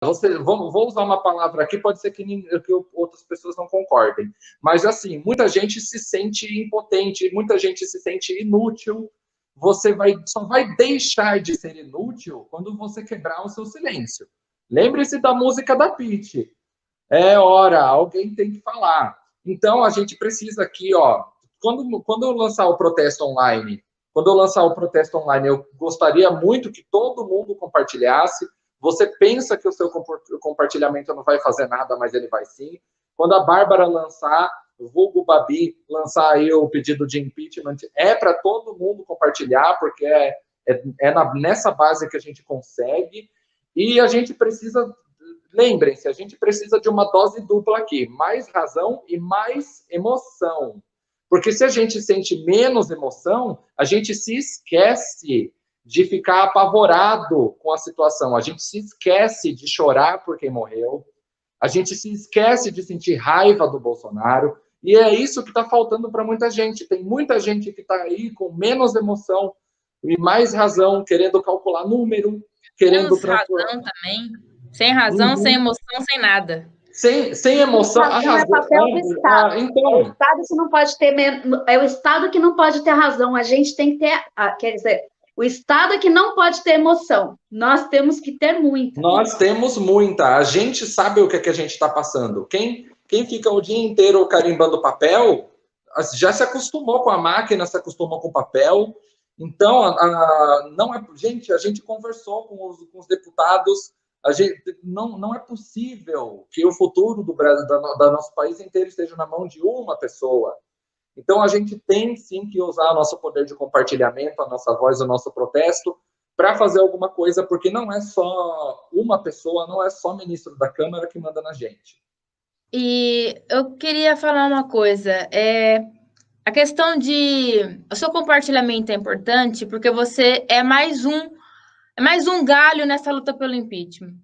vou usar uma palavra aqui, pode ser que outras pessoas não concordem, mas assim, muita gente se sente impotente, muita gente se sente inútil. Só vai deixar de ser inútil quando você quebrar o seu silêncio. Lembre-se da música da Pitty. É hora, alguém tem que falar. Então, a gente precisa aqui, ó, quando eu lançar o protesto online, eu gostaria muito que todo mundo compartilhasse. Você pensa que o seu compartilhamento não vai fazer nada, mas ele vai sim. Quando a Bárbara lançar, o vulgo Babi, lançar aí o pedido de impeachment, é para todo mundo compartilhar, porque nessa base que a gente consegue. E a gente precisa, lembrem-se, a gente precisa de uma dose dupla aqui, mais razão e mais emoção. Porque se a gente sente menos emoção, a gente se esquece de ficar apavorado com a situação, a gente se esquece de chorar por quem morreu, a gente se esquece de sentir raiva do Bolsonaro, e é isso que está faltando para muita gente. Tem muita gente que está aí com menos emoção e mais razão, querendo calcular número, querendo menos razão também. Sem razão, sem emoção, sem nada. Sem emoção. A razão é papel do Estado. Então... É o Estado que não pode ter, é o Estado que não pode ter razão. A gente tem que ter, quer dizer, o Estado é que não pode ter emoção. Nós temos que ter muita. Nós temos muita. A gente sabe o que a gente está passando. Quem fica o dia inteiro carimbando papel já se acostumou com a máquina, se acostumou com o papel. Então, não é, gente, a gente conversou com os deputados. Não é possível que o futuro do Brasil, da nosso país inteiro esteja na mão de uma pessoa. Então, a gente tem sim que usar o nosso poder de compartilhamento, a nossa voz, o nosso protesto, para fazer alguma coisa, porque não é só uma pessoa, não é só ministro da Câmara que manda na gente. E eu queria falar uma coisa, a questão o seu compartilhamento é importante porque você é mais um galho nessa luta pelo impeachment.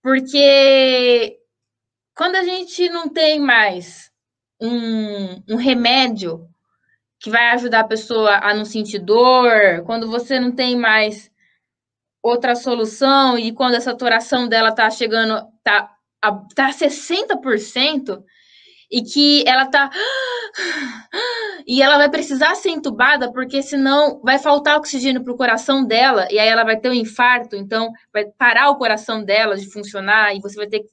Porque quando a gente não tem mais um remédio que vai ajudar a pessoa a não sentir dor, quando você não tem mais outra solução e quando a saturação dela tá chegando, tá a 60% e que ela tá e ela vai precisar ser entubada porque senão vai faltar oxigênio pro coração dela e aí ela vai ter um infarto, então vai parar o coração dela de funcionar e você vai ter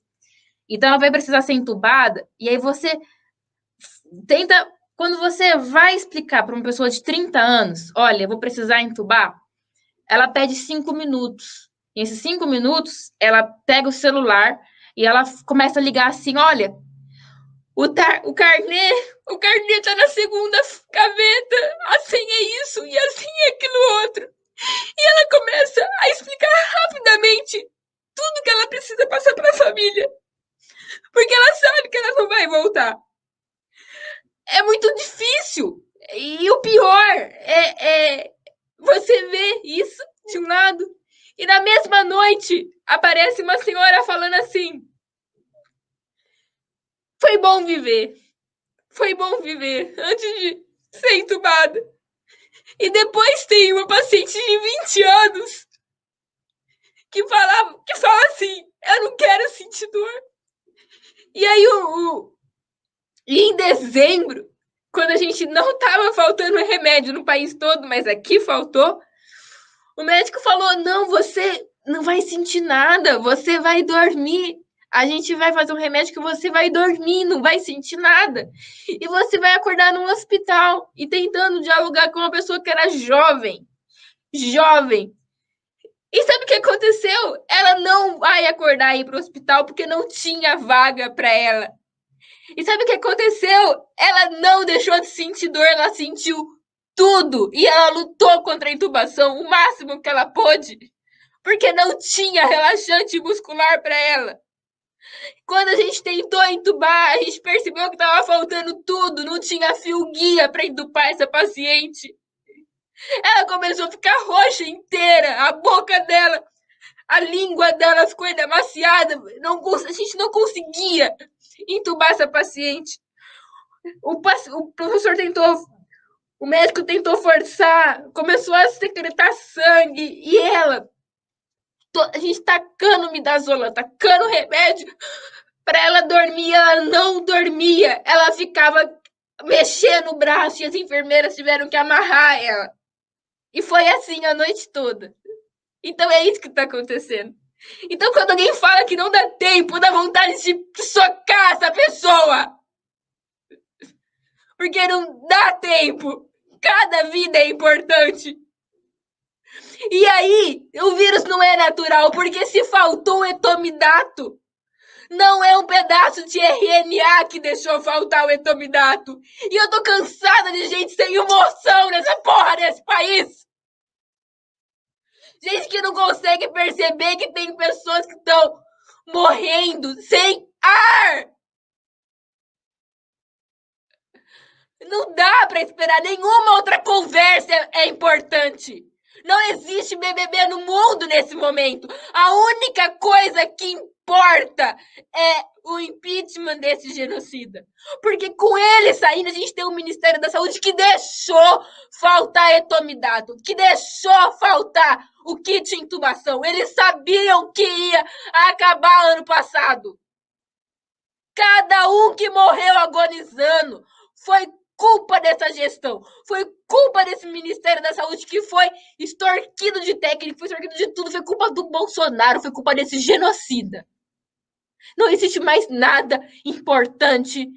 então ela vai precisar ser entubada e aí você tenta quando você vai explicar para uma pessoa de 30 anos, olha, eu vou precisar entubar, ela pede 5 minutos. E esses 5 minutos, ela pega o celular e ela começa a ligar assim, olha, o carnê tá na segunda gaveta, assim é isso e assim é aquilo outro. E ela começa a explicar rapidamente tudo que ela precisa passar para a família. Porque ela sabe que ela não vai voltar. É muito difícil. E o pior é você ver isso de um lado e na mesma noite aparece uma senhora falando assim: foi bom viver antes de ser entubada. E depois tem uma paciente de 20 anos que fala assim: eu não quero sentir dor. E aí e em dezembro, quando a gente não estava faltando remédio no país todo, mas aqui faltou, o médico falou: não, você não vai sentir nada, você vai dormir. A gente vai fazer um remédio que você vai dormir, não vai sentir nada. E você vai acordar num hospital e tentando dialogar com uma pessoa que era jovem. Jovem. E sabe o que aconteceu? Ela não vai acordar e ir para o hospital porque não tinha vaga para ela. E sabe o que aconteceu? Ela não deixou de sentir dor, ela sentiu tudo. E ela lutou contra a intubação o máximo que ela pôde, porque não tinha relaxante muscular para ela. Quando a gente tentou entubar, a gente percebeu que estava faltando tudo, não tinha fio guia para entubar essa paciente. Ela começou a ficar roxa inteira, a boca dela, a língua dela ficou emaciada, a gente não conseguia entubar essa paciente. O professor o médico tentou forçar, começou a secretar sangue, e ela A gente tacando midazolam, tacando remédio para ela dormir, ela não dormia. Ela ficava mexendo o braço e as enfermeiras tiveram que amarrar ela. E foi assim a noite toda. Então é isso que está acontecendo. Então quando alguém fala que não dá tempo, dá vontade de socar essa pessoa. Porque não dá tempo. Cada vida é importante. E aí, o vírus não é natural, porque se faltou o etomidato, não é um pedaço de RNA que deixou faltar o etomidato. E eu tô cansada de gente sem emoção nessa porra desse país. Gente que não consegue perceber que tem pessoas que estão morrendo sem ar. Não dá pra esperar, nenhuma outra conversa é importante. Não existe BBB no mundo nesse momento. A única coisa que importa é o impeachment desse genocida. Porque com ele saindo, a gente tem um Ministério da Saúde que deixou faltar etomidato, que deixou faltar o kit de intubação. Eles sabiam que ia acabar ano passado. Cada um que morreu agonizando foi culpa dessa gestão, foi culpa desse Ministério da Saúde que foi extorquido de técnico, foi extorquido de tudo, foi culpa do Bolsonaro, foi culpa desse genocida. Não existe mais nada importante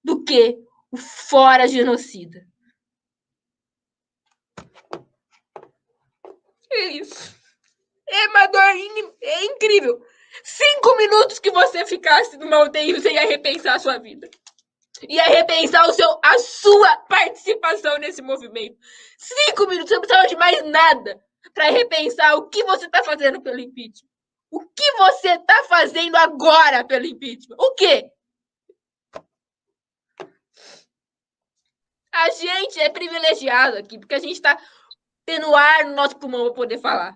do que o fora genocida. É isso. É uma dor é incrível. 5 minutos que você ficasse numa UTI, você ia repensar a sua vida. Ia repensar a sua participação nesse movimento. 5 minutos, você não precisava de mais nada para repensar o que você está fazendo pelo impeachment. O que você está fazendo agora pelo impeachment? O quê? A gente é privilegiado aqui, porque a gente está tendo ar no nosso pulmão para poder falar.